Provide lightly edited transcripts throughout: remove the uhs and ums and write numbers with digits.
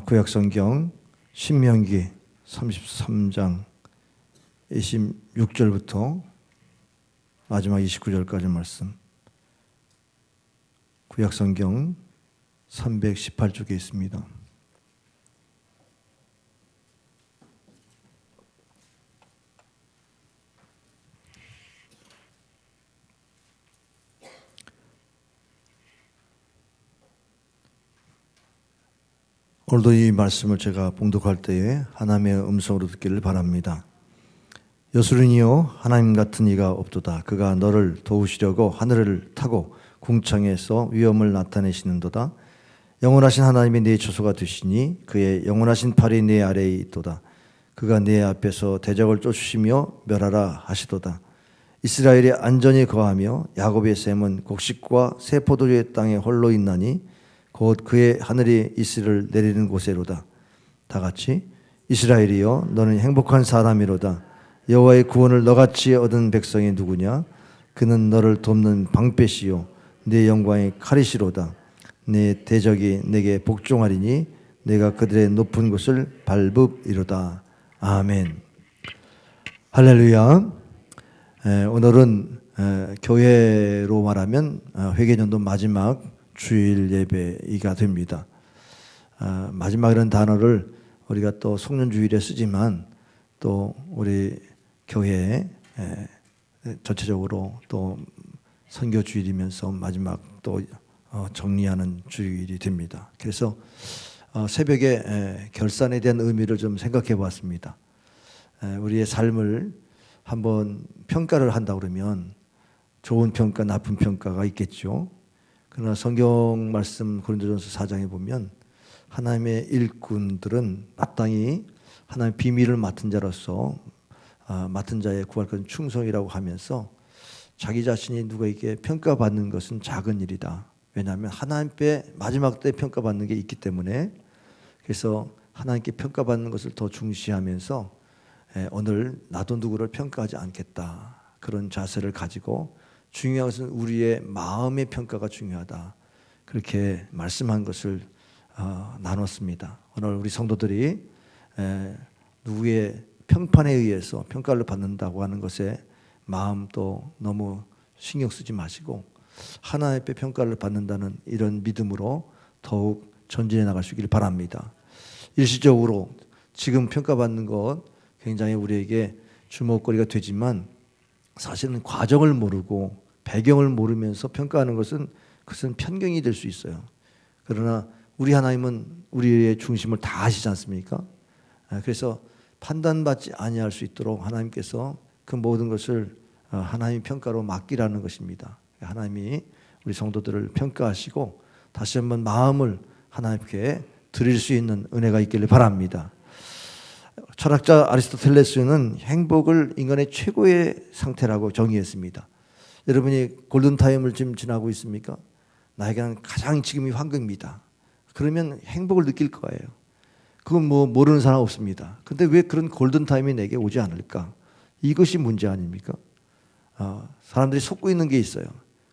구약성경 신명기 33장 26절부터 마지막 29절까지 말씀, 구약성경 318쪽에 있습니다. 오늘도 이 말씀을 제가 봉독할 때에 하나님의 음성으로 듣기를 바랍니다. 여수르니여, 하나님 같은 이가 없도다. 그가 너를 도우시려고 하늘을 타고 궁창에서 위엄을 나타내시는도다. 영원하신 하나님이 네 처소가 되시니 그의 영원하신 팔이 네 아래에 있도다. 그가 네 앞에서 대적을 쫓으시며 멸하라 하시도다. 이스라엘이 안전히 거하며 야곱의 샘은 곡식과 새 포도주의 땅에 홀로 있나니 곧 그의 하늘이 이슬을 내리는 곳에로다. 다 같이 이스라엘이여, 너는 행복한 사람이로다. 여호와의 구원을 너같이 얻은 백성이 누구냐? 그는 너를 돕는 방패시요 네 영광의 칼이시로다. 네 대적이 내게 복종하리니 내가 그들의 높은 곳을 밟으리로다. 아멘. 할렐루야. 오늘은 교회로 말하면 회개년도 마지막 주일 예배가 됩니다. 마지막이라는 단어를 우리가 또 송년주일에 쓰지만 또 우리 교회에 전체적으로 또 선교주일이면서 마지막 또 정리하는 주일이 됩니다. 그래서 새벽에 결산에 대한 의미를 좀 생각해 보았습니다. 우리의 삶을 한번 평가를 한다 그러면 좋은 평가, 나쁜 평가가 있겠죠. 그러나 성경 말씀 고린도전서 4장에 보면 하나님의 일꾼들은 마땅히 하나님의 비밀을 맡은 자로서 맡은 자의 구할 것은 충성이라고 하면서 자기 자신이 누구에게 평가받는 것은 작은 일이다. 왜냐하면 하나님께 마지막 때 평가받는 게 있기 때문에, 그래서 하나님께 평가받는 것을 더 중시하면서 오늘 나도 누구를 평가하지 않겠다, 그런 자세를 가지고 중요한 것은 우리의 마음의 평가가 중요하다, 그렇게 말씀한 것을 나눴습니다. 오늘 우리 성도들이 누구의 평판에 의해서 평가를 받는다고 하는 것에 마음도 너무 신경 쓰지 마시고 하나님의 평가를 받는다는 이런 믿음으로 더욱 전진해 나갈 수 있기를 바랍니다. 일시적으로 지금 평가받는 것 굉장히 우리에게 주목거리가 되지만 사실은 과정을 모르고 배경을 모르면서 평가하는 것은 그것은 편견이 될 수 있어요. 그러나 우리 하나님은 우리의 중심을 다 아시지 않습니까? 그래서 판단받지 아니할 수 있도록 하나님께서 그 모든 것을 하나님 평가로 맡기라는 것입니다. 하나님이 우리 성도들을 평가하시고 다시 한번 마음을 하나님께 드릴 수 있는 은혜가 있기를 바랍니다. 철학자 아리스토텔레스는 행복을 인간의 최고의 상태라고 정의했습니다. 여러분이 골든타임을 지금 지나고 있습니까? 나에게는 가장 지금이 황금이다. 그러면 행복을 느낄 거예요. 그건 뭐 모르는 사람 없습니다. 근데 왜 그런 골든타임이 내게 오지 않을까? 이것이 문제 아닙니까? 사람들이 속고 있는 게 있어요.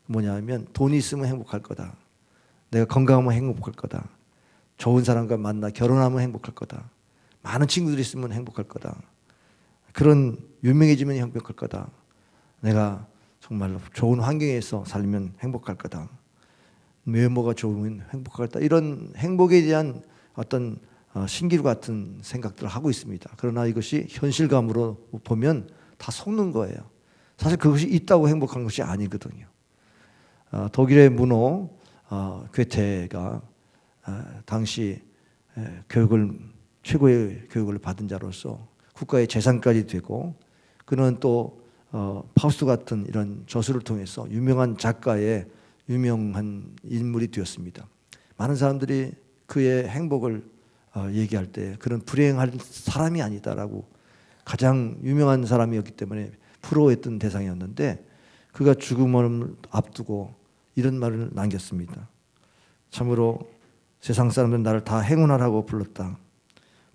뭐냐 하면 돈이 있으면 행복할 거다. 내가 건강하면 행복할 거다. 좋은 사람과 만나 결혼하면 행복할 거다. 많은 친구들이 있으면 행복할 거다. 그런 유명해지면 행복할 거다. 내가 정말로 좋은 환경에서 살면 행복할 거다. 외모가 좋으면 행복할 거다. 이런 행복에 대한 어떤 신기루 같은 생각들을 하고 있습니다. 그러나 이것이 현실감으로 보면 다 속는 거예요. 사실 그것이 있다고 행복한 것이 아니거든요. 독일의 문호 괴테가 당시 최고의 교육을 받은 자로서 국가의 재산까지 되고, 그는 또 파우스트 같은 이런 저술을 통해서 유명한 작가의 유명한 인물이 되었습니다. 많은 사람들이 그의 행복을 얘기할 때 그는 불행할 사람이 아니다라고, 가장 유명한 사람이었기 때문에 부러워했던 대상이었는데 그가 죽음을 앞두고 이런 말을 남겼습니다. 참으로 세상 사람들은 나를 다 행운아라고 불렀다.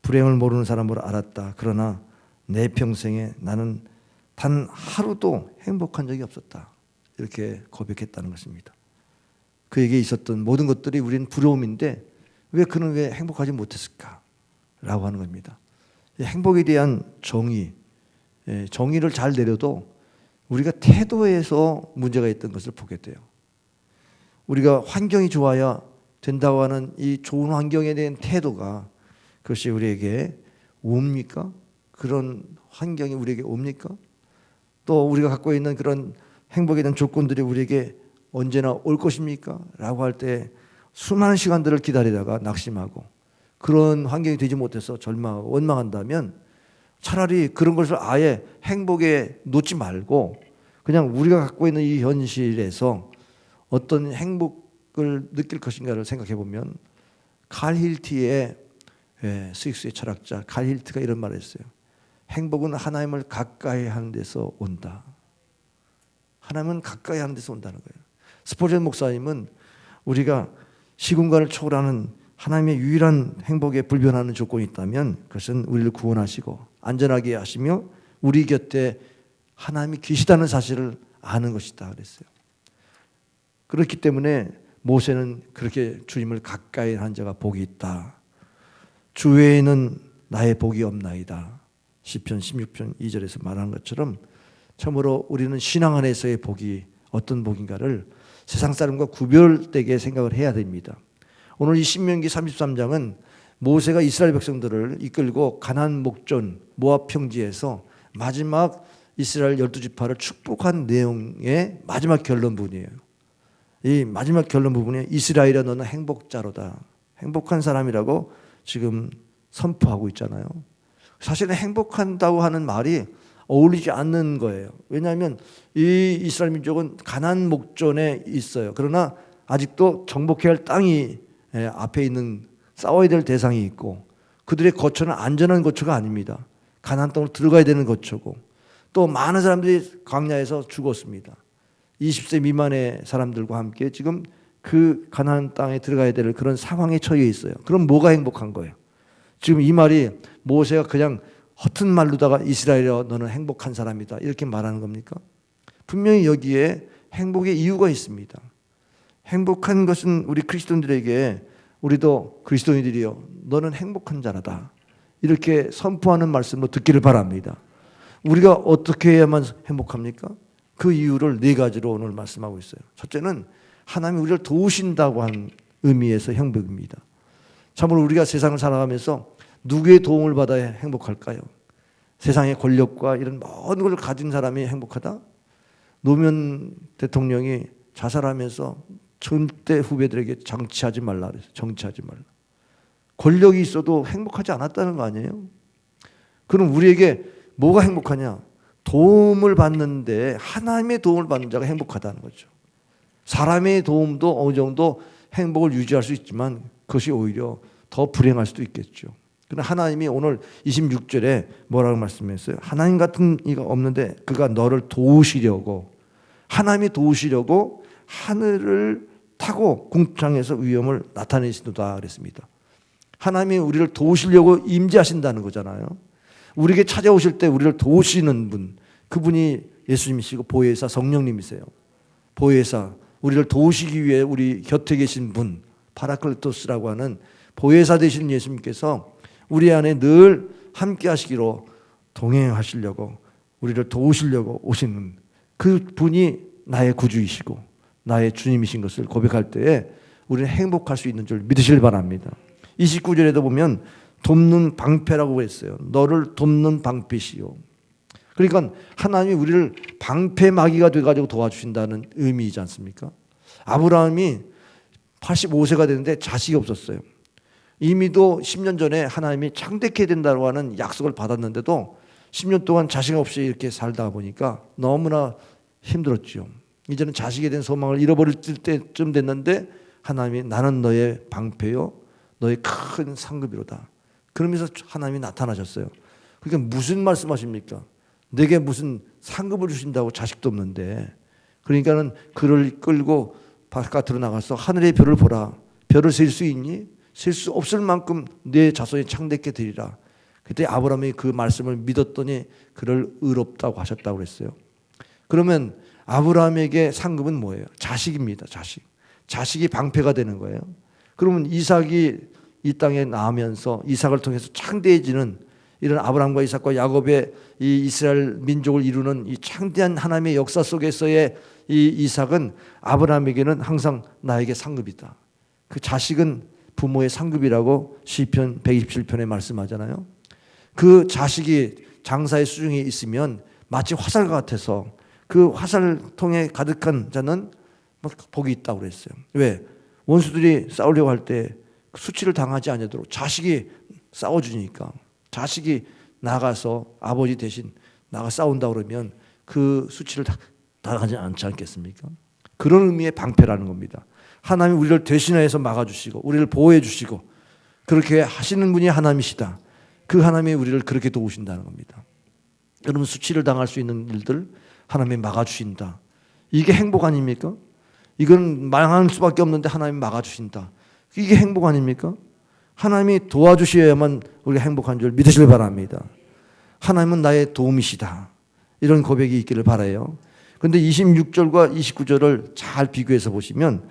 불행을 모르는 사람으로 알았다. 그러나 내 평생에 나는 단 하루도 행복한 적이 없었다. 이렇게 고백했다는 것입니다. 그에게 있었던 모든 것들이 우리는 부러움인데 그는 왜 행복하지 못했을까? 라고 하는 겁니다. 행복에 대한 정의, 정의를 잘 내려도 우리가 태도에서 문제가 있던 것을 보게 돼요. 우리가 환경이 좋아야 된다고 하는 이 좋은 환경에 대한 태도가 그것이 우리에게 옵니까? 그런 환경이 우리에게 옵니까? 또 우리가 갖고 있는 그런 행복에 대한 조건들이 우리에게 언제나 올 것입니까? 라고 할 때 수많은 시간들을 기다리다가 낙심하고 그런 환경이 되지 못해서 절망하고 원망한다면 차라리 그런 것을 아예 행복에 놓지 말고 그냥 우리가 갖고 있는 이 현실에서 어떤 행복을 느낄 것인가를 생각해 보면 칼 힐트의 스위스의 철학자 칼 힐트가 이런 말을 했어요. 행복은 하나님을 가까이 하는 데서 온다. 하나님은 가까이 하는 데서 온다는 거예요. 스포전 목사님은 우리가 시공간을 초월하는 하나님의 유일한 행복에 불변하는 조건이 있다면 그것은 우리를 구원하시고 안전하게 하시며 우리 곁에 하나님이 계시다는 사실을 아는 것이다 그랬어요. 그렇기 때문에 모세는 그렇게 주님을 가까이 한 자가 복이 있다. 주 외에는 나의 복이 없나이다. 시편 16편 2절에서 말하는 것처럼 참으로 우리는 신앙 안에서의 복이 어떤 복인가를 세상 사람과 구별되게 생각을 해야 됩니다. 오늘 이 신명기 33장은 모세가 이스라엘 백성들을 이끌고 가나안 목전 모압 평지에서 마지막 이스라엘 12지파를 축복한 내용의 마지막 결론 부분이에요. 이 마지막 결론 부분에 이스라엘아 너는 행복자로다. 행복한 사람이라고 지금 선포하고 있잖아요. 사실은 행복한다고 하는 말이 어울리지 않는 거예요. 왜냐하면 이 이스라엘 민족은 가나안 목전에 있어요. 그러나 아직도 정복해야 할 땅이 앞에 있는 싸워야 될 대상이 있고 그들의 거처는 안전한 거처가 아닙니다. 가나안 땅으로 들어가야 되는 거처고 또 많은 사람들이 광야에서 죽었습니다. 20세 미만의 사람들과 함께 지금 그 가나안 땅에 들어가야 될 그런 상황에 처해 있어요. 그럼 뭐가 행복한 거예요? 지금 이 말이 모세가 그냥 허튼 말로다가 이스라엘아 너는 행복한 사람이다 이렇게 말하는 겁니까? 분명히 여기에 행복의 이유가 있습니다. 행복한 것은 우리 그리스도인들에게 우리도 그리스도인들이요 너는 행복한 자라다 이렇게 선포하는 말씀으로 듣기를 바랍니다. 우리가 어떻게 해야만 행복합니까? 그 이유를 네 가지로 오늘 말씀하고 있어요. 첫째는 하나님이 우리를 도우신다고 한 의미에서 행복입니다. 참으로 우리가 세상을 살아가면서 누구의 도움을 받아야 행복할까요? 세상의 권력과 이런 모든 걸 가진 사람이 행복하다? 노무현 대통령이 자살하면서 절대 후배들에게 정치하지 말라 그랬어요. 정치하지 말라. 권력이 있어도 행복하지 않았다는 거 아니에요? 그럼 우리에게 뭐가 행복하냐? 도움을 받는데 하나님의 도움을 받는 자가 행복하다는 거죠. 사람의 도움도 어느 정도 행복을 유지할 수 있지만 그것이 오히려 더 불행할 수도 있겠죠. 그러나 하나님이 오늘 26절에 뭐라고 말씀했어요? 하나님 같은 이가 없는데 그가 너를 도우시려고 하나님이 도우시려고 하늘을 타고 궁창에서 위엄을 나타내시도다 그랬습니다. 하나님이 우리를 도우시려고 임재하신다는 거잖아요. 우리에게 찾아오실 때 우리를 도우시는 분 그분이 예수님이시고 보혜사 성령님이세요. 보혜사 우리를 도우시기 위해 우리 곁에 계신 분 파라클토스라고 하는 보혜사 되시는 예수님께서 우리 안에 늘 함께 하시기로 동행하시려고 우리를 도우시려고 오시는 그 분이 나의 구주이시고 나의 주님이신 것을 고백할 때에 우리는 행복할 수 있는 줄 믿으시길 바랍니다. 29절에도 보면 돕는 방패라고 했어요. 너를 돕는 방패시요. 그러니까 하나님이 우리를 방패막이가 돼가지고 도와주신다는 의미이지 않습니까? 아브라함이 85세가 됐는데 자식이 없었어요. 이미도 10년 전에 하나님이 창대케 된다고 하는 약속을 받았는데도 10년 동안 자식 없이 이렇게 살다 보니까 너무나 힘들었죠. 이제는 자식에 대한 소망을 잃어버릴 때쯤 됐는데 하나님이 나는 너의 방패요 너의 큰 상급이로다. 그러면서 하나님이 나타나셨어요. 그러니까 무슨 말씀하십니까? 내게 무슨 상급을 주신다고 자식도 없는데 그러니까는 그를 끌고 바깥으로 나가서 하늘의 별을 보라. 별을 셀 수 있니? 셀 수 없을 만큼 내 자손이 창대케 되리라. 그때 아브라함이 그 말씀을 믿었더니 그를 의롭다고 하셨다고 그랬어요. 그러면 아브라함에게 상급은 뭐예요? 자식입니다. 자식. 자식이 방패가 되는 거예요. 그러면 이삭이 이 땅에 나오면서 이삭을 통해서 창대해지는 이런 아브라함과 이삭과 야곱의 이 이스라엘 민족을 이루는 이 창대한 하나님의 역사 속에서의 이 이삭은 아브라함에게는 항상 나에게 상급이다. 그 자식은 부모의 상급이라고 시편 127편에 말씀하잖아요. 그 자식이 장사의 수중에 있으면 마치 화살 같아서 그 화살통에 가득한 자는 복이 있다고 그랬어요. 왜? 원수들이 싸우려고 할 때 수치를 당하지 않도록 자식이 싸워주니까. 자식이 나가서 아버지 대신 나가 싸운다 그러면 그 수치를 당하지 않지 않겠습니까? 그런 의미의 방패라는 겁니다. 하나님이 우리를 대신하여서 막아주시고 우리를 보호해 주시고 그렇게 하시는 분이 하나님이시다. 그 하나님이 우리를 그렇게 도우신다는 겁니다. 여러분 수치를 당할 수 있는 일들 하나님이 막아주신다. 이게 행복 아닙니까? 이건 망할 수밖에 없는데 하나님이 막아주신다. 이게 행복 아닙니까? 하나님이 도와주셔야만 우리가 행복한 줄 믿으시길 바랍니다. 하나님은 나의 도움이시다. 이런 고백이 있기를 바라요. 그런데 26절과 29절을 잘 비교해서 보시면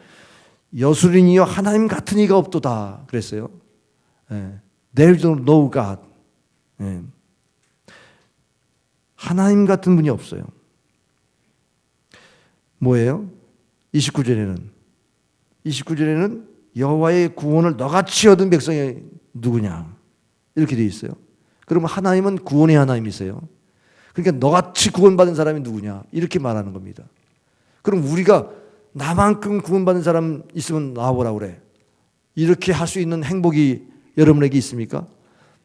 여수린이여 하나님 같은 이가 없도다 그랬어요. There's no God. 하나님 같은 분이 없어요. 뭐예요? 29절에는 여호와의 구원을 너같이 얻은 백성이 누구냐 이렇게 되어 있어요. 그러면 하나님은 구원의 하나님이세요. 그러니까 너같이 구원받은 사람이 누구냐 이렇게 말하는 겁니다. 그럼 우리가 나만큼 구원받은 사람 있으면 나와보라 그래. 이렇게 할 수 있는 행복이 여러분에게 있습니까?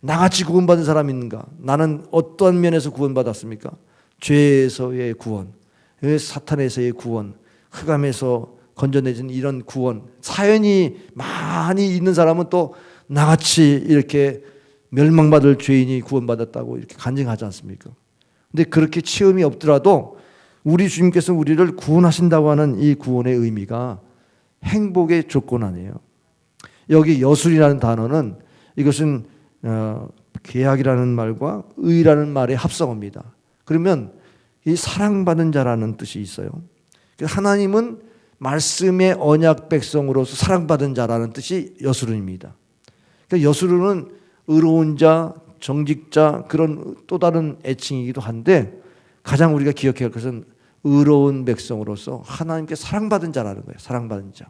나같이 구원받은 사람이 있는가? 나는 어떠한 면에서 구원받았습니까? 죄에서의 구원, 사탄에서의 구원, 흑암에서 건져내진 이런 구원, 사연이 많이 있는 사람은 또 나같이 이렇게 멸망받을 죄인이 구원받았다고 이렇게 간증하지 않습니까? 근데 그렇게 체험이 없더라도 우리 주님께서 우리를 구원하신다고 하는 이 구원의 의미가 행복의 조건 아니에요. 여기 여술이라는 단어는 이것은 계약이라는 말과 의라는 말의 합성어입니다. 그러면 이 사랑받은 자라는 뜻이 있어요. 하나님은 말씀의 언약 백성으로서 사랑받은 자라는 뜻이 여수른입니다. 그러니까 여수른은 의로운 자, 정직자 그런 또 다른 애칭이기도 한데 가장 우리가 기억해야 할 것은 의로운 백성으로서 하나님께 사랑받은 자라는 거예요. 사랑받은 자.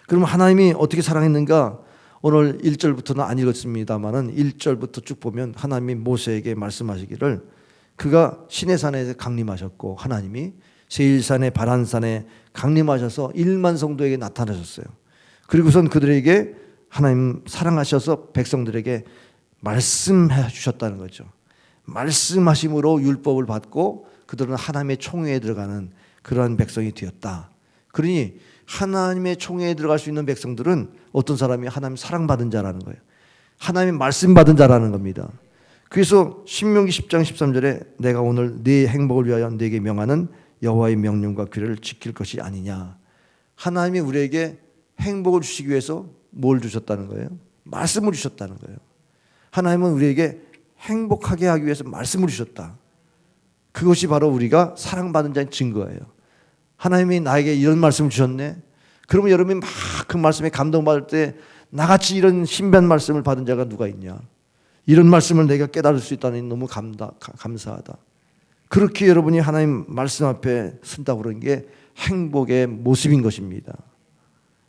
그러면 하나님이 어떻게 사랑했는가? 오늘 1절부터는 안 읽었습니다만은 1절부터 쭉 보면 하나님이 모세에게 말씀하시기를 그가 시내산에서 강림하셨고 하나님이 세일산에 바란산에 강림하셔서 1만 성도에게 나타나셨어요. 그리고선 그들에게 하나님 사랑하셔서 백성들에게 말씀해 주셨다는 거죠. 말씀하심으로 율법을 받고 그들은 하나님의 총회에 들어가는 그러한 백성이 되었다. 그러니 하나님의 총회에 들어갈 수 있는 백성들은 어떤 사람이 하나님 사랑받은 자라는 거예요. 하나님의 말씀 받은 자라는 겁니다. 그래서 신명기 10장 13절에 내가 오늘 네 행복을 위하여 네게 명하는 여호와의 명령과 규례를 지킬 것이 아니냐. 하나님이 우리에게 행복을 주시기 위해서 뭘 주셨다는 거예요? 말씀을 주셨다는 거예요. 하나님은 우리에게 행복하게 하기 위해서 말씀을 주셨다. 그것이 바로 우리가 사랑받은 자의 증거예요. 하나님이 나에게 이런 말씀을 주셨네. 그러면 여러분이 막 그 말씀에 감동받을 때 나같이 이런 신비한 말씀을 받은 자가 누가 있냐. 이런 말씀을 내가 깨달을 수 있다니 너무 감사하다. 그렇게 여러분이 하나님 말씀 앞에 쓴다고 그런 게 행복의 모습인 것입니다.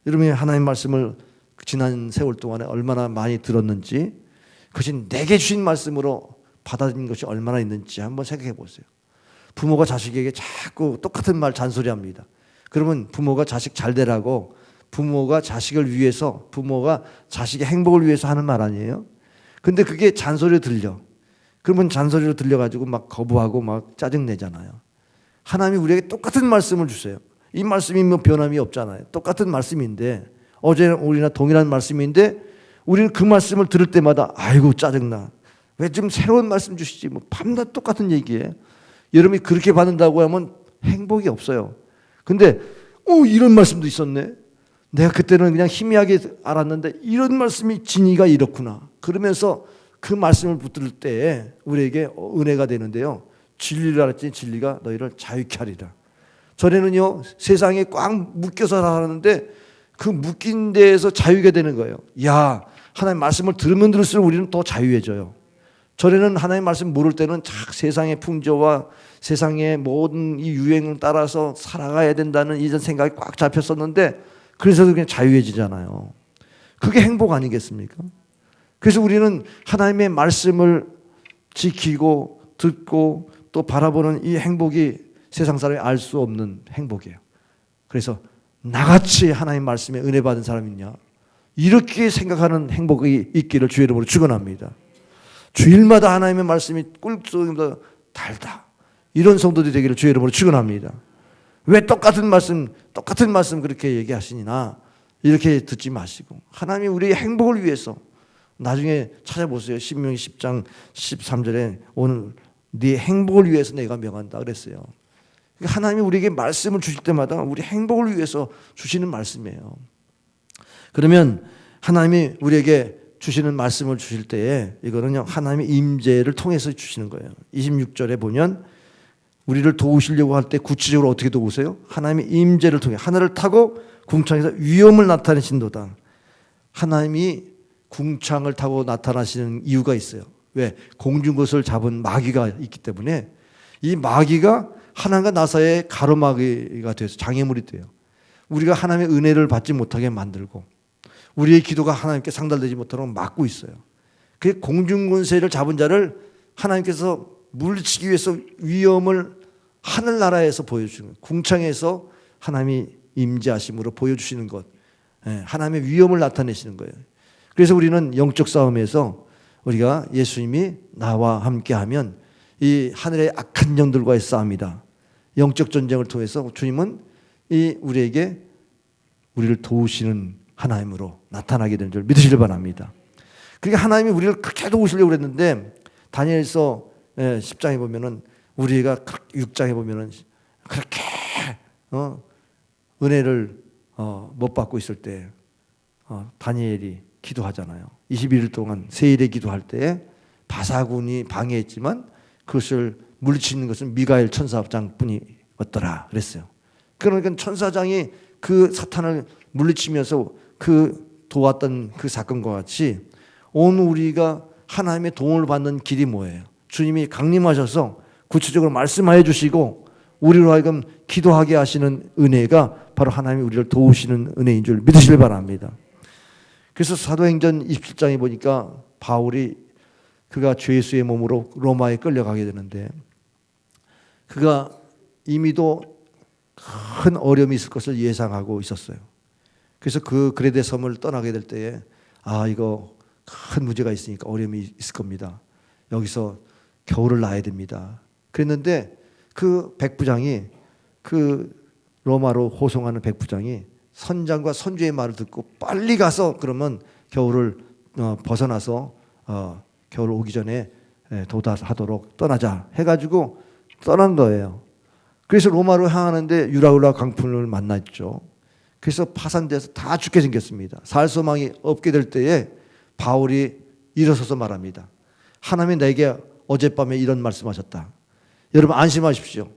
여러분이 하나님 말씀을 지난 세월 동안에 얼마나 많이 들었는지 그것이 내게 주신 말씀으로 받아들인 것이 얼마나 있는지 한번 생각해 보세요. 부모가 자식에게 자꾸 똑같은 말 잔소리합니다. 그러면 부모가 자식 잘 되라고 부모가 자식을 위해서 부모가 자식의 행복을 위해서 하는 말 아니에요? 근데 그게 잔소리로 들려. 그러면 잔소리로 들려가지고 막 거부하고 막 짜증내잖아요. 하나님이 우리에게 똑같은 말씀을 주세요. 이 말씀이 뭐 변함이 없잖아요. 똑같은 말씀인데 어제 우리나 동일한 말씀인데 우리는 그 말씀을 들을 때마다 아이고 짜증나. 왜 좀 새로운 말씀 주시지? 뭐 밤낮 똑같은 얘기예요. 여러분이 그렇게 받는다고 하면 행복이 없어요. 근데 이런 말씀도 있었네. 내가 그때는 그냥 희미하게 알았는데 이런 말씀이 진리가 이렇구나. 그러면서 그 말씀을 붙들 때 우리에게 은혜가 되는데요. 진리를 알았더니 진리가 너희를 자유케 하리라. 전에는요 세상에 꽉 묶여서 살았는데 그 묶인 데에서 자유가 되는 거예요. 야, 하나님 말씀을 들으면 들을수록 우리는 더 자유해져요. 전에는 하나님 말씀 모를 때는 세상의 풍조와 세상의 모든 이 유행을 따라서 살아가야 된다는 이런 생각이 꽉 잡혔었는데, 그래서 그냥 자유해지잖아요. 그게 행복 아니겠습니까? 그래서 우리는 하나님의 말씀을 지키고 듣고 또 바라보는 이 행복이 세상 사람이 알 수 없는 행복이에요. 그래서 나같이 하나님 말씀에 은혜 받은 사람이 있냐? 이렇게 생각하는 행복이 있기를 주의 이름으로 축원합니다. 주일마다 하나님의 말씀이 꿀떡이보다 달다. 이런 성도들이 되기를 주의 이름으로 축원합니다. 왜 똑같은 말씀 그렇게 얘기하시니나 이렇게 듣지 마시고, 하나님이 우리의 행복을 위해서, 나중에 찾아보세요. 신명기 10장 13절에 오늘 네 행복을 위해서 내가 명한다 그랬어요. 하나님이 우리에게 말씀을 주실 때마다 우리 행복을 위해서 주시는 말씀이에요. 그러면 하나님이 우리에게 주시는 말씀을 주실 때에 이거는요, 하나님의 임재를 통해서 주시는 거예요. 26절에 보면 우리를 도우시려고 할 때 구체적으로 어떻게 도우세요? 하나님의 임재를 통해 하늘을 타고 궁창에서 위엄을 나타내신도다. 하나님이 궁창을 타고 나타나시는 이유가 있어요. 왜? 공중것을 잡은 마귀가 있기 때문에 이 마귀가 하나님과 나사의 가로막이가 돼서 장애물이 돼요. 우리가 하나님의 은혜를 받지 못하게 만들고 우리의 기도가 하나님께 상달되지 못하도록 막고 있어요. 그 공중권세를 잡은 자를 하나님께서 물리치기 위해서 위엄을 하늘나라에서 보여주는 거예요. 궁창에서 하나님이 임재하심으로 보여주시는 것, 하나님의 위엄을 나타내시는 거예요. 그래서 우리는 영적 싸움에서 우리가 예수님이 나와 함께하면 이 하늘의 악한 영들과의 싸움이다. 영적 전쟁을 통해서 주님은 우리에게 우리를 도우시는 하나님으로 나타나게 되는 줄 믿으시길 바랍니다. 그러니까 하나님이 우리를 그렇게 도우시려고 그랬는데, 다니엘서 10장에 보면은 우리가 6장에 보면은 그렇게 은혜를 못 받고 있을 때 다니엘이 기도하잖아요. 21일 동안 세일에 기도할 때 바사군이 방해했지만 그것을 물리치는 것은 미가엘 천사장뿐이었더라 그랬어요. 그러니까 천사장이 그 사탄을 물리치면서 그 도왔던 그 사건과 같이 오늘 우리가 하나님의 도움을 받는 길이 뭐예요? 주님이 강림하셔서 구체적으로 말씀하여 주시고 우리로 하여금 기도하게 하시는 은혜가 바로 하나님이 우리를 도우시는 은혜인 줄 믿으시길 바랍니다. 그래서 사도행전 27장에 보니까 바울이 그가 죄 예수의 몸으로 로마에 끌려가게 되는데, 그가 이미도 큰 어려움이 있을 것을 예상하고 있었어요. 그래서 그 그레데 섬을 떠나게 될 때에 이거 큰 문제가 있으니까 어려움이 있을 겁니다. 여기서 겨울을 나야 됩니다. 그랬는데 그 백부장이, 그 로마로 호송하는 백부장이 선장과 선주의 말을 듣고 빨리 가서 그러면 겨울을 벗어나서 겨울 오기 전에 도달하도록 떠나자 해가지고 떠난 거예요. 그래서 로마로 향하는데 유라굴라 강풍을 만났죠. 그래서 파산돼서 다 죽게 생겼습니다. 살 소망이 없게 될 때에 바울이 일어서서 말합니다. 하나님이 내게 어젯밤에 이런 말씀하셨다. 여러분 안심하십시오.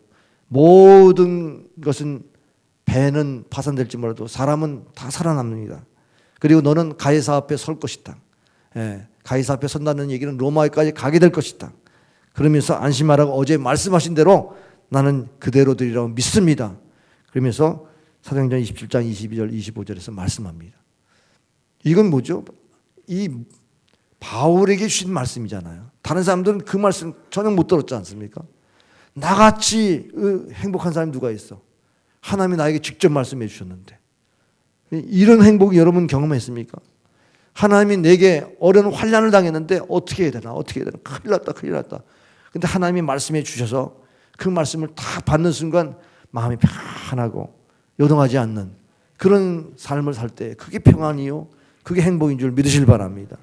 모든 것은, 배는 파산될지 몰라도 사람은 다 살아남습니다. 그리고 너는 가이사 앞에 설 것이다. 가이사 앞에 선다는 얘기는 로마에까지 가게 될 것이다. 그러면서 안심하라고 어제 말씀하신 대로 나는 그대로 되리라고 믿습니다. 그러면서 사도행전 27장 22절 25절에서 말씀합니다. 이건 뭐죠? 이 바울에게 주신 말씀이잖아요. 다른 사람들은 그 말씀 전혀 못 들었지 않습니까? 나같이 행복한 사람이 누가 있어? 하나님이 나에게 직접 말씀해 주셨는데. 이런 행복 여러분 경험했습니까? 하나님이 내게 어려운 환난을 당했는데 어떻게 해야 되나? 큰일 났다. 근데 하나님이 말씀해 주셔서 그 말씀을 다 받는 순간 마음이 편하고 요동하지 않는 그런 삶을 살 때 그게 평안이요, 그게 행복인 줄 믿으시길 바랍니다.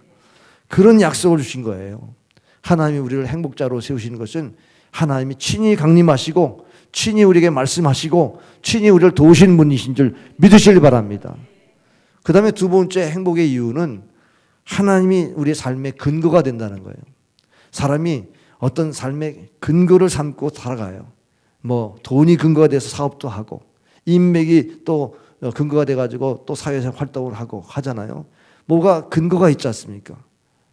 그런 약속을 주신 거예요. 하나님이 우리를 행복자로 세우시는 것은 하나님이 친히 강림하시고 친히 우리에게 말씀하시고 친히 우리를 도우시는 분이신 줄 믿으시길 바랍니다. 그 다음에 두 번째 행복의 이유는 하나님이 우리의 삶의 근거가 된다는 거예요. 사람이 어떤 삶의 근거를 삼고 살아가요. 돈이 근거가 돼서 사업도 하고, 인맥이 또 근거가 돼가지고 또 사회에서 활동을 하고 하잖아요. 뭐가 근거가 있지 않습니까?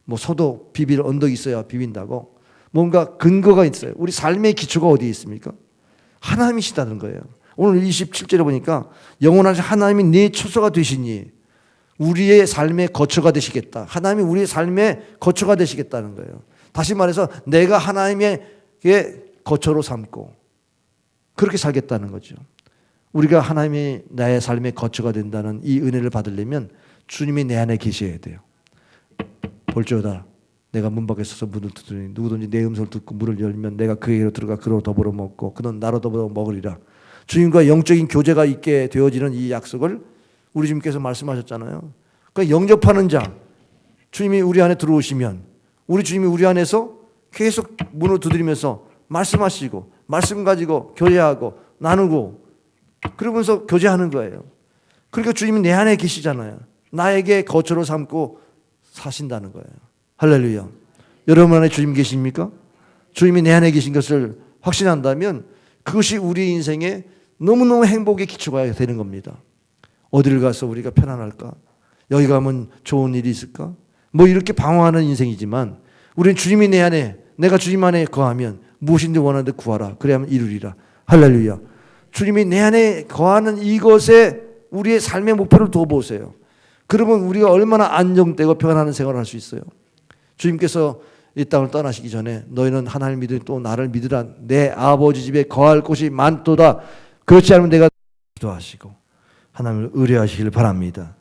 뭐 소도 비빌 언덕이 있어야 비빈다고. 뭔가 근거가 있어요. 우리 삶의 기초가 어디에 있습니까? 하나님이시다는 거예요. 오늘 27절에 보니까 영원하신 하나님이 내 처소가 되시니 우리의 삶의 거처가 되시겠다. 하나님이 우리의 삶의 거처가 되시겠다는 거예요. 다시 말해서 내가 하나님의 거처로 삼고 그렇게 살겠다는 거죠. 우리가 하나님이 나의 삶의 거처가 된다는 이 은혜를 받으려면 주님이 내 안에 계셔야 돼요. 볼지어다 내가 문 밖에 서서 문을 두드리니 누구든지 내 음성을 듣고 문을 열면 내가 그에게로 들어가 그로 더불어 먹고 그는 나로 더불어 먹으리라. 주님과 영적인 교제가 있게 되어지는 이 약속을 우리 주님께서 말씀하셨잖아요. 그러니까 영접하는 자, 주님이 우리 안에 들어오시면 우리 주님이 우리 안에서 계속 문을 두드리면서 말씀하시고 말씀 가지고 교제하고 나누고 그러면서 교제하는 거예요. 그러니까 주님이 내 안에 계시잖아요. 나에게 거처로 삼고 사신다는 거예요. 할렐루야. 여러분 안에 주님 계십니까? 주님이 내 안에 계신 것을 확신한다면 그것이 우리 인생의 너무너무 행복의 기초가 되는 겁니다. 어디를 가서 우리가 편안할까? 여기 가면 좋은 일이 있을까? 뭐 이렇게 방황하는 인생이지만 우리는 주님이 내 안에 내가 주님 안에 거하면 무엇인지 원하는데 구하라. 그래야만 이루리라. 할렐루야. 주님이 내 안에 거하는 이것에 우리의 삶의 목표를 둬보세요. 그러면 우리가 얼마나 안정되고 평안한 생활을 할 수 있어요. 주님께서 이 땅을 떠나시기 전에 너희는 하나님을 믿으니 또 나를 믿으라. 내 아버지 집에 거할 곳이 많도다. 그렇지 않으면 내가 기도하시고 하나님을 의뢰하시길 바랍니다.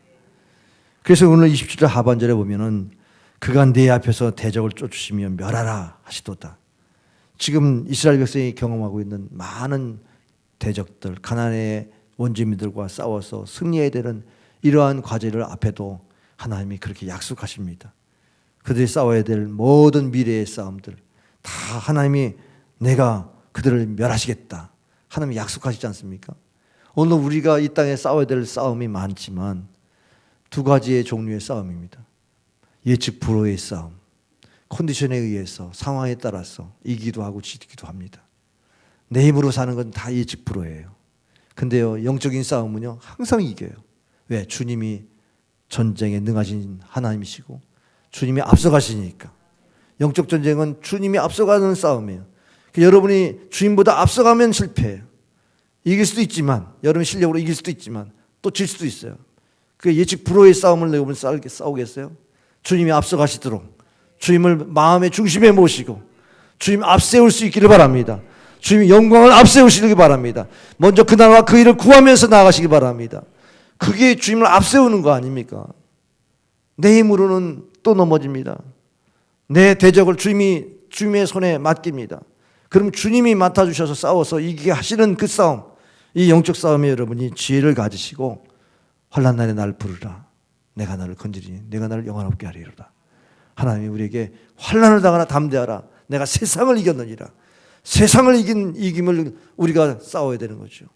그래서 오늘 27절 하반절에 보면은 그가 내 앞에서 대적을 쫓으시며 멸하라 하시도다. 지금 이스라엘 백성이 경험하고 있는 많은 대적들, 가나안의 원주민들과 싸워서 승리해야 되는 이러한 과제를 앞에도 하나님이 그렇게 약속하십니다. 그들이 싸워야 될 모든 미래의 싸움들 다 하나님이 내가 그들을 멸하시겠다. 하나님이 약속하시지 않습니까? 오늘 우리가 이 땅에 싸워야 될 싸움이 많지만 두 가지의 종류의 싸움입니다. 예측 불허의 싸움, 컨디션에 의해서 상황에 따라서 이기도 하고 지기도 합니다. 내 힘으로 사는 건 다 예측 불허예요. 근데요, 영적인 싸움은요 항상 이겨요. 왜? 주님이 전쟁에 능하신 하나님이시고 주님이 앞서가시니까. 영적 전쟁은 주님이 앞서가는 싸움이에요. 여러분이 주님보다 앞서가면 실패해요. 이길 수도 있지만, 여러분 실력으로 이길 수도 있지만 또 질 수도 있어요. 그 예측 불허의 싸움을 여러분 싸우겠어요? 주님이 앞서가시도록 주님을 마음의 중심에 모시고 주님 앞세울 수 있기를 바랍니다. 주님의 영광을 앞세우시기 바랍니다. 먼저 그 나라와 그 일을 구하면서 나아가시기 바랍니다. 그게 주님을 앞세우는 거 아닙니까? 내 힘으로는 또 넘어집니다. 내 대적을 주님의 손에 맡깁니다. 그럼 주님이 맡아주셔서 싸워서 이기게 하시는 그 싸움, 이 영적 싸움에 여러분이 지혜를 가지시고 환난 날에 나를 부르라. 내가 나를 건지리니 내가 나를 영원롭게 하리로다. 하나님이 우리에게 환난을 당하나 담대하라. 내가 세상을 이겼느니라. 세상을 이김을 우리가 싸워야 되는 거죠.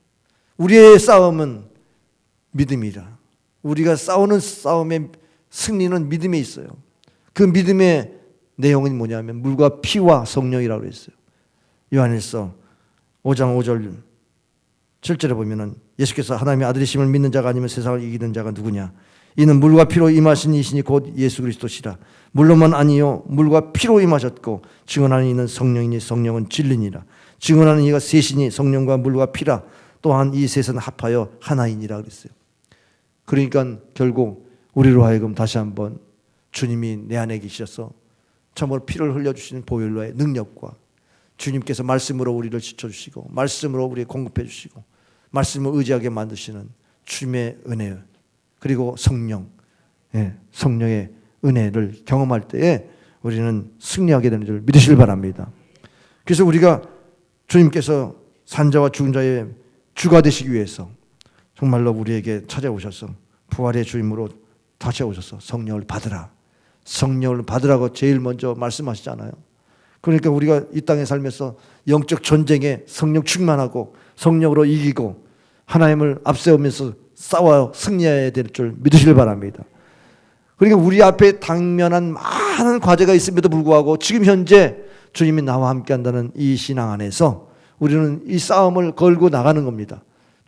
우리의 싸움은 믿음이라. 우리가 싸우는 싸움의 승리는 믿음에 있어요. 그 믿음의 내용은 뭐냐면 물과 피와 성령이라고 했어요. 요한일서 5장 5절 7절에 보면은 예수께서 하나님의 아들이심을 믿는 자가 아니면 세상을 이기는 자가 누구냐? 이는 물과 피로 임하신 이시니 곧 예수 그리스도시라. 물로만 아니요 물과 피로 임하셨고 증언하는 이는 성령이니 성령은 진리니라. 증언하는 이가 셋이니 성령과 물과 피라. 또한 이 셋은 합하여 하나이니라 그랬어요. 그러니까 결국 우리로 하여금 다시 한번 주님이 내 안에 계셔서 참으로 피를 흘려주시는 보혈로의 능력과 주님께서 말씀으로 우리를 지켜주시고 말씀으로 우리 공급해 주시고 말씀을 의지하게 만드시는 주님의 은혜 그리고 성령, 성령의 은혜를 경험할 때에 우리는 승리하게 되는 줄 믿으시길 바랍니다. 그래서 우리가 주님께서 산자와 죽은 자의 주가 되시기 위해서 정말로 우리에게 찾아오셔서 부활의 주임으로 다시 오셔서 성령을 받으라. 성령을 받으라고 제일 먼저 말씀하시잖아요. 그러니까 우리가 이 땅에 살면서 영적 전쟁에 성령 충만하고 성령으로 이기고 하나님을 앞세우면서 싸워 승리해야 될 줄 믿으시길 바랍니다. 그러니까 우리 앞에 당면한 많은 과제가 있음에도 불구하고 지금 현재 주님이 나와 함께 한다는 이 신앙 안에서 우리는 이 싸움을 걸고 나가는 겁니다.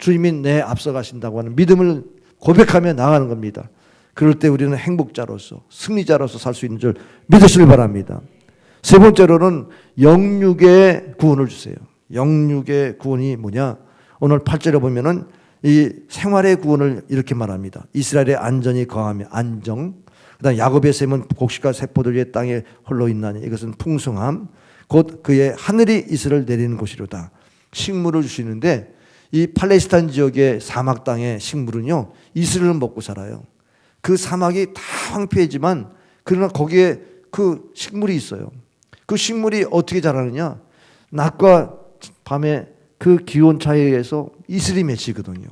주님이 내 앞서가신다고 하는 믿음을 고백하며 나가는 겁니다. 그럴 때 우리는 행복자로서 승리자로서 살 수 있는 줄 믿으시길 바랍니다. 세 번째로는 영육의 구원을 주세요. 영육의 구원이 뭐냐? 오늘 8절에 보면은 이 생활의 구원을 이렇게 말합니다. 이스라엘의 안전이 거하며 안정. 그다음 야곱의 샘은 곡식과 세포들 위에 땅에 홀로 있나니 이것은 풍성함. 곧 그의 하늘이 이슬을 내리는 곳이로다. 식물을 주시는데 이 팔레스타인 지역의 사막 땅의 식물은요 이슬을 먹고 살아요. 그 사막이 다 황폐하지만 그러나 거기에 그 식물이 있어요. 그 식물이 어떻게 자라느냐? 낮과 밤의 그 기온 차이에 의해서 이슬이 맺히거든요.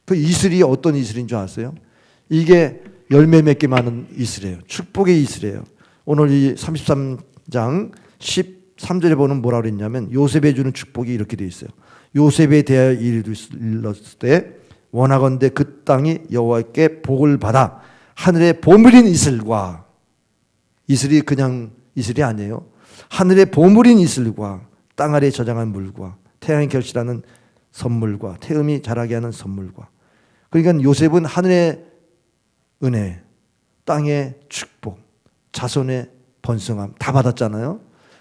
그 이슬이 어떤 이슬인 줄 아세요? 이게 열매 맺게 많은 이슬이에요. 축복의 이슬이에요. 오늘 이 33장 13절에 보면 뭐라 그랬냐면 요셉에 주는 축복이 이렇게 되어 있어요. 요셉에 대하여 이르렀을 때 원하건대 그 땅이 여호와께 복을 받아 하늘의 보물인 이슬과, 이슬이 그냥 이슬이 아니에요. 하늘의 보물인 이슬과 땅 아래 저장한 물과 태양이 결실하는 선물과 태음이 자라게 하는 선물과. 그러니까 요셉은 하늘의 은혜, 땅의 축복, 자손의 번성함 다 받았잖아요.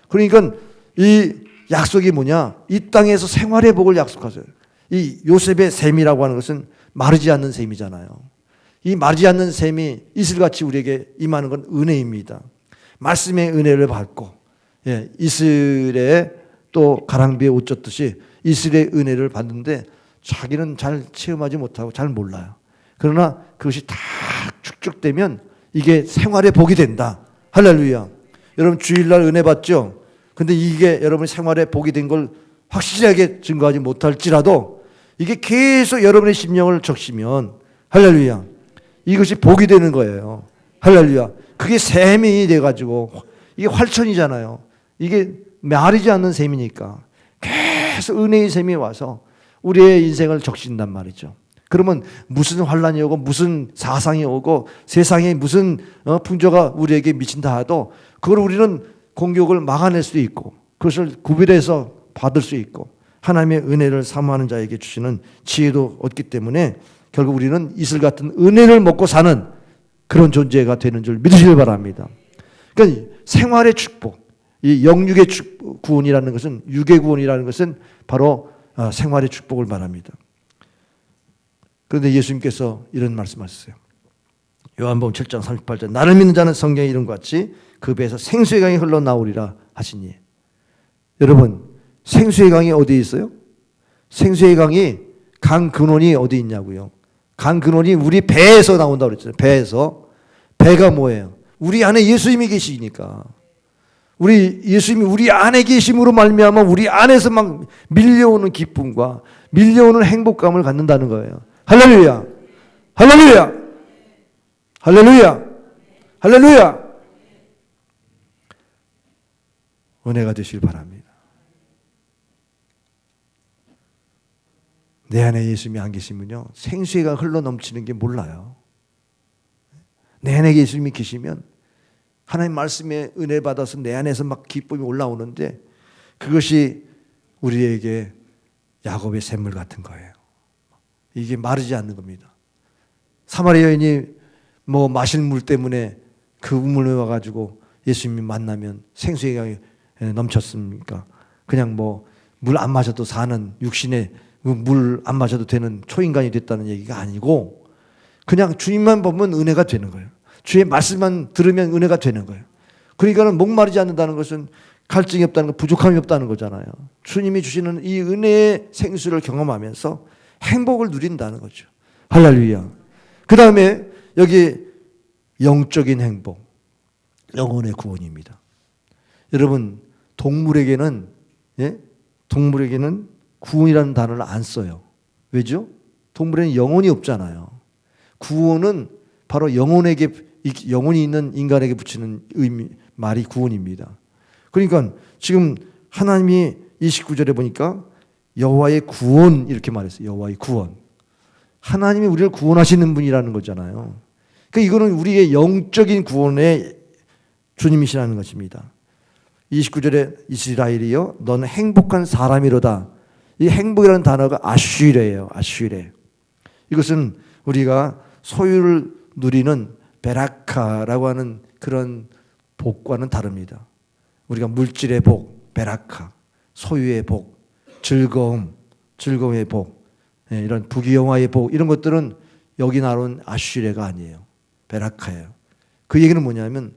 그러니까 이 약속이 뭐냐? 이 땅에서 생활의 복을 약속하세요. 이 요셉의 샘이라고 하는 것은 마르지 않는 샘이잖아요. 이 마르지 않는 샘이 이슬같이 우리에게 임하는 건 은혜입니다. 말씀의 은혜를 받고, 예, 이슬에 또 가랑비에 옷 젖듯이 이슬의 은혜를 받는데 자기는 잘 체험하지 못하고 잘 몰라요. 그러나 그것이 다 축적되면 이게 생활의 복이 된다. 할렐루야. 여러분 주일날 은혜 받죠? 근데 이게 여러분의 생활에 복이 된 걸 확실하게 증거하지 못할지라도 이게 계속 여러분의 심령을 적시면 할렐루야, 이것이 복이 되는 거예요. 할렐루야. 그게 샘이 돼가지고 이게 활천이잖아요. 이게 마르지 않는 샘이니까 계속 은혜의 샘이 와서 우리의 인생을 적신단 말이죠. 그러면 무슨 환란이 오고 무슨 사상이 오고 세상에 무슨 풍조가 우리에게 미친다 하도 그걸 우리는 공격을 막아낼 수 있고 그것을 구별해서 받을 수 있고 하나님의 은혜를 사모하는 자에게 주시는 지혜도 얻기 때문에 결국 우리는 이슬 같은 은혜를 먹고 사는 그런 존재가 되는 줄 믿으시길 바랍니다. 그러니까 생활의 축복, 이 영육의 구원이라는 것은, 육의 구원이라는 것은 바로 생활의 축복을 말합니다. 그런데 예수님께서 이런 말씀하셨어요. 요한복음 7장 38절 나를 믿는 자는 성경의 이름과 같이 그 배에서 생수의 강이 흘러나오리라 하시니. 여러분 생수의 강이 어디에 있어요? 생수의 강이 강 근원이 어디 있냐고요? 강 근원이 우리 배에서 나온다고 그랬잖아요. 배에서. 배가 뭐예요? 우리 안에 예수님이 계시니까. 우리 예수님이 우리 안에 계심으로 말미암아 우리 안에서 막 밀려오는 기쁨과 밀려오는 행복감을 갖는다는 거예요. 할렐루야. 할렐루야. 할렐루야. 할렐루야. 은혜가 되시길 바랍니다. 내 안에 예수님이 안 계시면요 생수가 흘러 넘치는 게 몰라요. 내 안에 예수님이 계시면 하나님 말씀에 은혜 받아서 내 안에서 막 기쁨이 올라오는데 그것이 우리에게 야곱의 샘물 같은 거예요. 이게 마르지 않는 겁니다. 사마리아 여인이 뭐 마실 물 때문에 그 우물에 와가지고 예수님이 만나면 생수의 강이 넘쳤습니까? 그냥 뭐 물 안 마셔도 사는 육신의 물 안 마셔도 되는 초인간이 됐다는 얘기가 아니고 그냥 주님만 보면 은혜가 되는 거예요. 주의 말씀만 들으면 은혜가 되는 거예요. 그러니까는 목마르지 않는다는 것은 갈증이 없다는 거, 부족함이 없다는 거잖아요. 주님이 주시는 이 은혜의 생수를 경험하면서 행복을 누린다는 거죠. 할렐루야. 그 다음에 여기 영적인 행복, 영혼의 구원입니다. 여러분 동물에게는 구원이라는 단어를 안 써요. 왜죠? 동물에는 영혼이 없잖아요. 구원은 바로 영혼이 있는 인간에게 붙이는 말이 구원입니다. 그러니까 지금 하나님이 29절에 보니까 여호와의 구원 이렇게 말했어요. 여호와의 구원. 하나님이 우리를 구원하시는 분이라는 거잖아요. 그러니까 이거는 우리의 영적인 구원의 주님이시라는 것입니다. 29절에 이스라엘이여 너는 행복한 사람이로다. 이 행복이라는 단어가 아쉬레예요. 아쉬레. 이것은 우리가 소유를 누리는 베라카라고 하는 그런 복과는 다릅니다. 우리가 물질의 복, 베라카, 소유의 복, 즐거움, 즐거움의 복, 이런 부귀영화의 복, 이런 것들은 여기 나온 아쉬레가 아니에요. 베라카예요. 그 얘기는 뭐냐면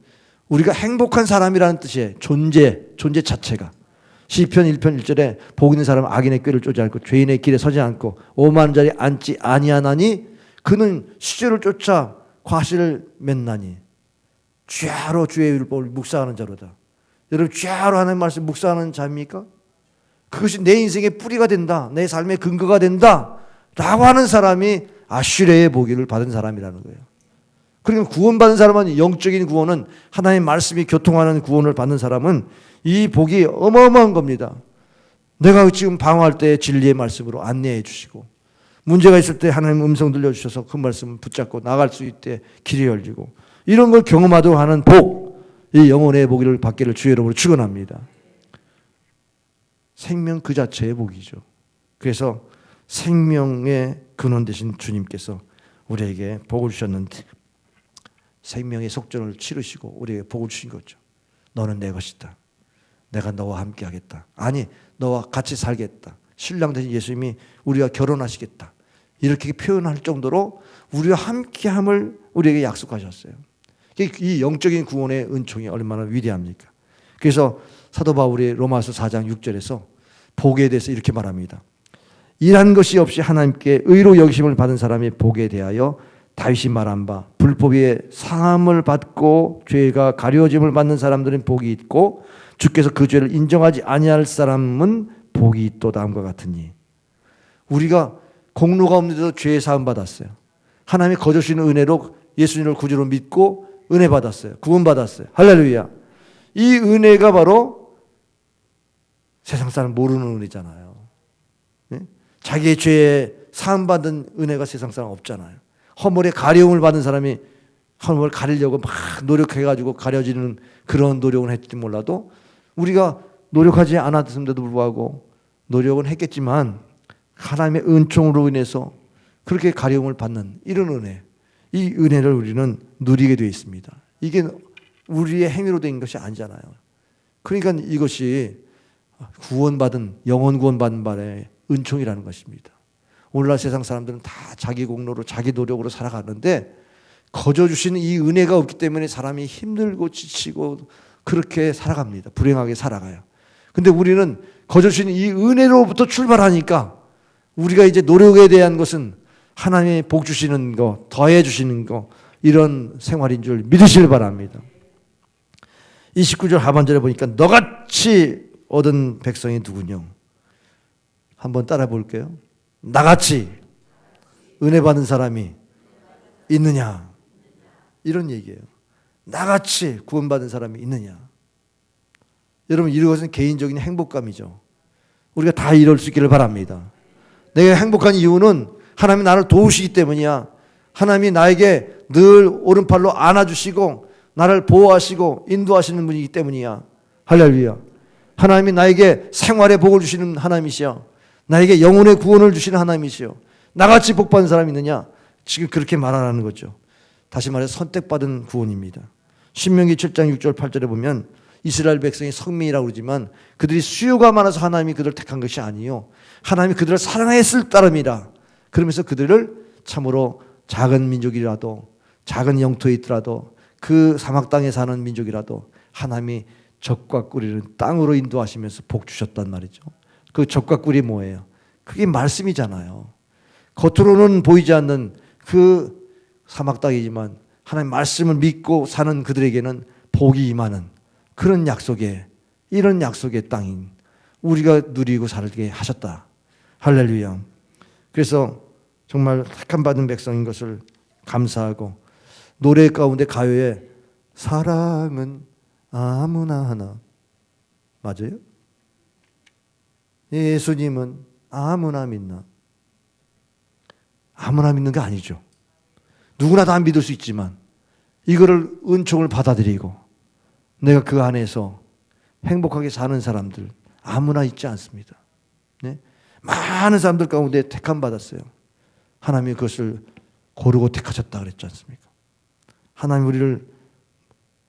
우리가 행복한 사람이라는 뜻이에요. 존재 자체가. 시편 1편 1절에 복 있는 사람은 악인의 꾀를 쫓지 않고 죄인의 길에 서지 않고 오만한 자리에 앉지 아니하나니 그는 시절을 쫓아 과실을 맺나니 죄로 주의 율법을 묵상하는 자로다. 여러분, 죄로 하나님 말씀 묵상하는 자입니까? 그것이 내 인생의 뿌리가 된다, 내 삶의 근거가 된다 라고 하는 사람이 아쉬레의 복을 받은 사람이라는 거예요. 그러니까 구원받은 사람은, 영적인 구원은, 하나님의 말씀이 교통하는 구원을 받는 사람은 이 복이 어마어마한 겁니다. 내가 지금 방황할 때 진리의 말씀으로 안내해 주시고, 문제가 있을 때 하나님 음성 들려주셔서 그 말씀을 붙잡고 나갈 수 있게 길이 열리고, 이런 걸 경험하도록 하는 복, 이 영혼의 복을 받기를 주의 이름으로 축원합니다. 생명 그 자체의 복이죠. 그래서 생명의 근원 되신 주님께서 우리에게 복을 주셨는데 생명의 속전을 치르시고 우리에게 복을 주신 거죠. 너는 내 것이다. 내가 너와 함께 하겠다. 아니, 너와 같이 살겠다. 신랑 되신 예수님이 우리와 결혼하시겠다. 이렇게 표현할 정도로 우리와 함께함을 우리에게 약속하셨어요. 이 영적인 구원의 은총이 얼마나 위대합니까? 그래서 사도 바울이 로마서 4장 6절에서 복에 대해서 이렇게 말합니다. 일한 것이 없이 하나님께 의로 여기심을 받은 사람의 복에 대하여 다윗이 말한 바 불법의 사함을 받고 죄가 가려짐을 받는 사람들은 복이 있고 주께서 그 죄를 인정하지 아니할 사람은 복이 있도 다음과 같으니, 우리가 공로가 없는데도 죄 사함 받았어요. 하나님이 거저주시는 은혜로 예수님을 구주로 믿고 은혜 받았어요. 구원 받았어요. 할렐루야. 이 은혜가 바로 세상 사람 모르는 은혜잖아요. 네? 자기의 죄에 사함 받은 은혜가 세상 사람 없잖아요. 허물에 가려움을 받은 사람이 허물을 가리려고 막 노력해가지고 가려지는 그런 노력은 했지 몰라도, 우리가 노력하지 않았음에도 불구하고 노력은 했겠지만 하나님의 은총으로 인해서 그렇게 가려움을 받는 이런 은혜, 이 은혜를 우리는 누리게 되어 있습니다. 이게 우리의 행위로 된 것이 아니잖아요. 그러니까 이것이 구원받은, 영원 구원받은 바의 은총이라는 것입니다. 오늘날 세상 사람들은 다 자기 공로로 자기 노력으로 살아가는데 거저 주시는 이 은혜가 없기 때문에 사람이 힘들고 지치고 그렇게 살아갑니다. 불행하게 살아가요. 근데 우리는 거저 주시는 이 은혜로부터 출발하니까 우리가 이제 노력에 대한 것은 하나님의 복 주시는 거, 더해 주시는 거, 이런 생활인 줄 믿으시길 바랍니다. 29절 하반절에 보니까 너같이 얻은 백성이 누구냐? 한번 따라 볼게요. 나같이 은혜 받은 사람이 있느냐? 이런 얘기예요. 나같이 구원받은 사람이 있느냐? 여러분, 이것은 개인적인 행복감이죠. 우리가 다 이럴 수 있기를 바랍니다. 내가 행복한 이유는 하나님이 나를 도우시기 때문이야. 하나님이 나에게 늘 오른팔로 안아주시고 나를 보호하시고 인도하시는 분이기 때문이야. 할렐루야. 하나님이 나에게 생활의 복을 주시는 하나님이시여, 나에게 영혼의 구원을 주시는 하나님이시여, 나같이 복받은 사람이 있느냐? 지금 그렇게 말하라는 거죠. 다시 말해서 선택받은 구원입니다. 신명기 7장 6절 8절에 보면 이스라엘 백성이 성민이라고 그러지만 그들이 수요가 많아서 하나님이 그들을 택한 것이 아니요, 하나님이 그들을 사랑했을 따름이라. 그러면서 그들을 참으로 작은 민족이라도, 작은 영토에 있더라도, 그 사막 땅에 사는 민족이라도 하나님이 적과 꿀이는 땅으로 인도하시면서 복 주셨단 말이죠. 그 적과 꿀이 뭐예요? 그게 말씀이잖아요. 겉으로는 보이지 않는 그 사막 땅이지만 하나님 말씀을 믿고 사는 그들에게는 복이 임하는 그런 약속의, 이런 약속의 땅인 우리가 누리고 살게 하셨다. 할렐루야. 그래서 정말 택함 받은 백성인 것을 감사하고, 노래 가운데 가요에 사랑은 아무나 하나, 맞아요? 예수님은 아무나 믿나? 아무나 믿는 게 아니죠. 누구나 다 믿을 수 있지만 이거를 은총을 받아들이고 내가 그 안에서 행복하게 사는 사람들 아무나 있지 않습니다. 네? 많은 사람들 가운데 택함 받았어요. 하나님이 그것을 고르고 택하셨다 그랬지 않습니까? 하나님 우리를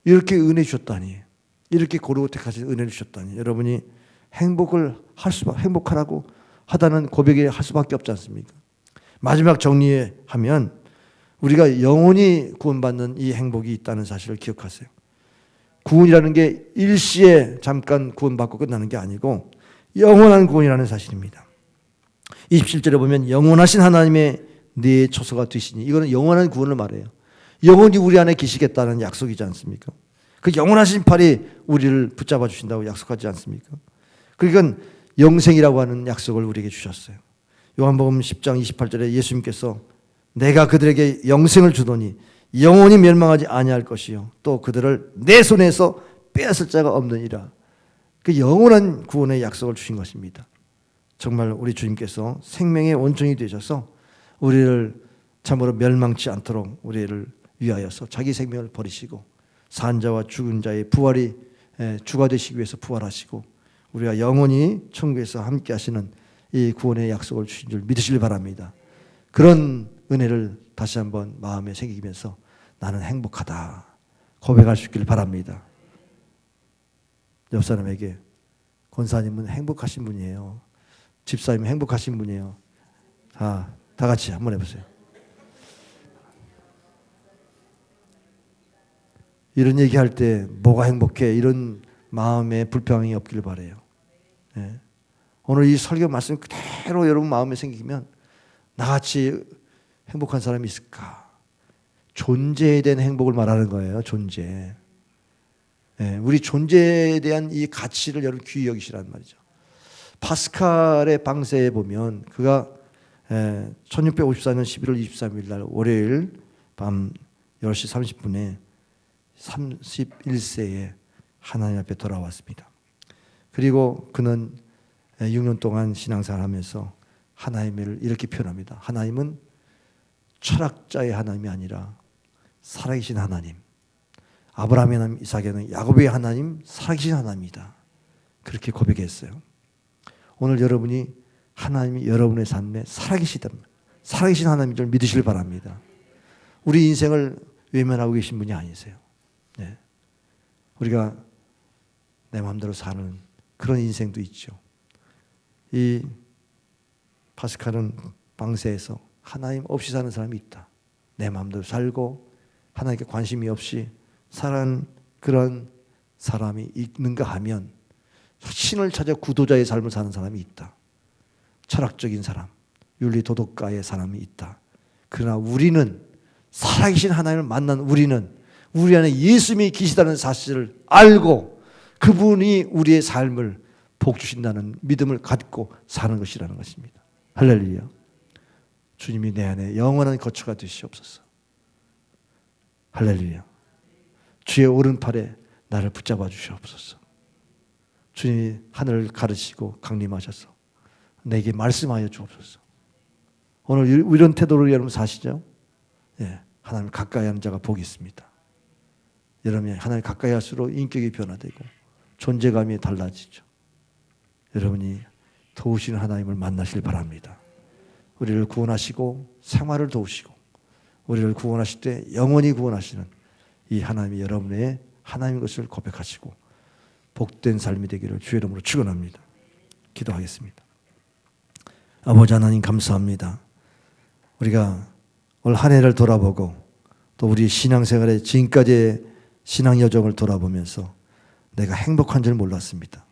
이렇게 은혜 주셨다니, 이렇게 고르고 택하신 은혜를 주셨다니, 여러분이 행복하라고 하다는 고백에 할 수밖에 없지 않습니까? 마지막 정리하면 우리가 영원히 구원받는 이 행복이 있다는 사실을 기억하세요. 구원이라는 게 일시에 잠깐 구원받고 끝나는 게 아니고 영원한 구원이라는 사실입니다. 27절에 보면 영원하신 하나님의 네 처소가 되시니, 이거는 영원한 구원을 말해요. 영원히 우리 안에 계시겠다는 약속이지 않습니까? 그 영원하신 팔이 우리를 붙잡아 주신다고 약속하지 않습니까? 그러니까 영생이라고 하는 약속을 우리에게 주셨어요. 요한복음 10장 28절에 예수님께서 내가 그들에게 영생을 주더니 영원히 멸망하지 아니할 것이요 또 그들을 내 손에서 빼앗을 자가 없느니라. 그 영원한 구원의 약속을 주신 것입니다. 정말 우리 주님께서 생명의 원천이 되셔서 우리를 참으로 멸망치 않도록 우리를 위하여서 자기 생명을 버리시고 산자와 죽은 자의 부활이 주가 되시기 위해서 부활하시고 우리가 영원히 천국에서 함께 하시는 이 구원의 약속을 주신 줄 믿으시길 바랍니다. 그런 은혜를 다시 한번 마음에 새기면서 나는 행복하다 고백할 수 있기를 바랍니다. 옆 사람에게 권사님은 행복하신 분이에요. 집사님은 행복하신 분이에요. 다 같이 한번 해보세요. 이런 얘기할 때 뭐가 행복해? 이런 마음에 불평이 없기를 바라요. 네. 오늘 이 설교 말씀 그대로 여러분 마음에 생기면 나같이 행복한 사람이 있을까? 존재에 대한 행복을 말하는 거예요. 존재. 네. 우리 존재에 대한 이 가치를 여러분 귀히 여기시란 말이죠. 파스칼의 방세에 보면 그가 1654년 11월 23일 날 월요일 밤 10시 30분에 31세에 하나님 앞에 돌아왔습니다. 그리고 그는 6년 동안 신앙생활을 하면서 하나님을 이렇게 표현합니다. 하나님은 철학자의 하나님이 아니라 살아계신 하나님, 아브라함의 하나님, 이삭의 하나님, 야곱의 하나님, 살아계신 하나님이다. 그렇게 고백했어요. 오늘 여러분이 하나님이 여러분의 삶에 살아계신 하나님인 줄 믿으시길 바랍니다. 우리 인생을 외면하고 계신 분이 아니세요. 네. 우리가 내 마음대로 사는 그런 인생도 있죠. 이 파스칼은 방세에서 하나님 없이 사는 사람이 있다. 내 마음대로 살고 하나님께 관심이 없이 사는 그런 사람이 있는가 하면 신을 찾아 구도자의 삶을 사는 사람이 있다. 철학적인 사람, 윤리 도덕가의 사람이 있다. 그러나 우리는 살아계신 하나님을 만난 우리는 우리 안에 예수님이 계시다는 사실을 알고 그분이 우리의 삶을 복 주신다는 믿음을 갖고 사는 것이라는 것입니다. 할렐루야. 주님이 내 안에 영원한 거처가 되시옵소서. 할렐루야. 주의 오른팔에 나를 붙잡아 주시옵소서. 주님이 하늘을 가르치고 강림하셔서 내게 말씀하여 주옵소서. 오늘 이런 태도로 여러분 사시죠? 예, 하나님 가까이 하는 자가 복이 있습니다. 여러분이 하나님 가까이 할수록 인격이 변화되고 존재감이 달라지죠. 여러분이 도우시는 하나님을 만나시길 바랍니다. 우리를 구원하시고 생활을 도우시고 우리를 구원하실 때 영원히 구원하시는 이 하나님이 여러분의 하나님인 것을 고백하시고 복된 삶이 되기를 주의 이름으로 축원합니다. 기도하겠습니다. 아버지 하나님 감사합니다. 우리가 올 한 해를 돌아보고 또 우리 신앙생활의 지금까지의 신앙 여정을 돌아보면서 내가 행복한 줄 몰랐습니다.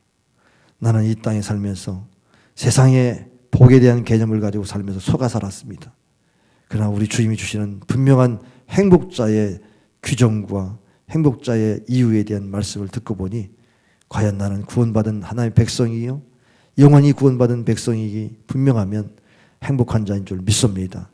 나는 이 땅에 살면서 세상의 복에 대한 개념을 가지고 살면서 속아 살았습니다. 그러나 우리 주님이 주시는 분명한 행복자의 규정과 행복자의 이유에 대한 말씀을 듣고 보니 과연 나는 구원받은 하나님의 백성이요 영원히 구원받은 백성이기 분명하면 행복한 자인 줄 믿습니다.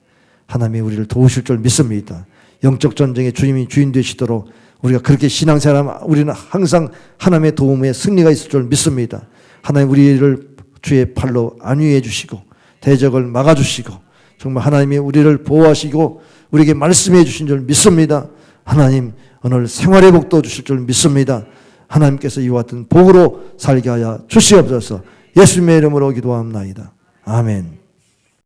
하나님이 우리를 도우실 줄 믿습니다. 영적 전쟁에 주님이 주인 되시도록 우리가 그렇게 신앙생활하면 우리는 항상 하나님의 도움에 승리가 있을 줄 믿습니다. 하나님 우리를 주의 팔로 안위해 주시고 대적을 막아주시고 정말 하나님이 우리를 보호하시고 우리에게 말씀해 주신 줄 믿습니다. 하나님 오늘 생활의 복도 주실 줄 믿습니다. 하나님께서 이와 같은 복으로 살게 하여 주시옵소서. 예수님의 이름으로 기도합나이다. 아멘.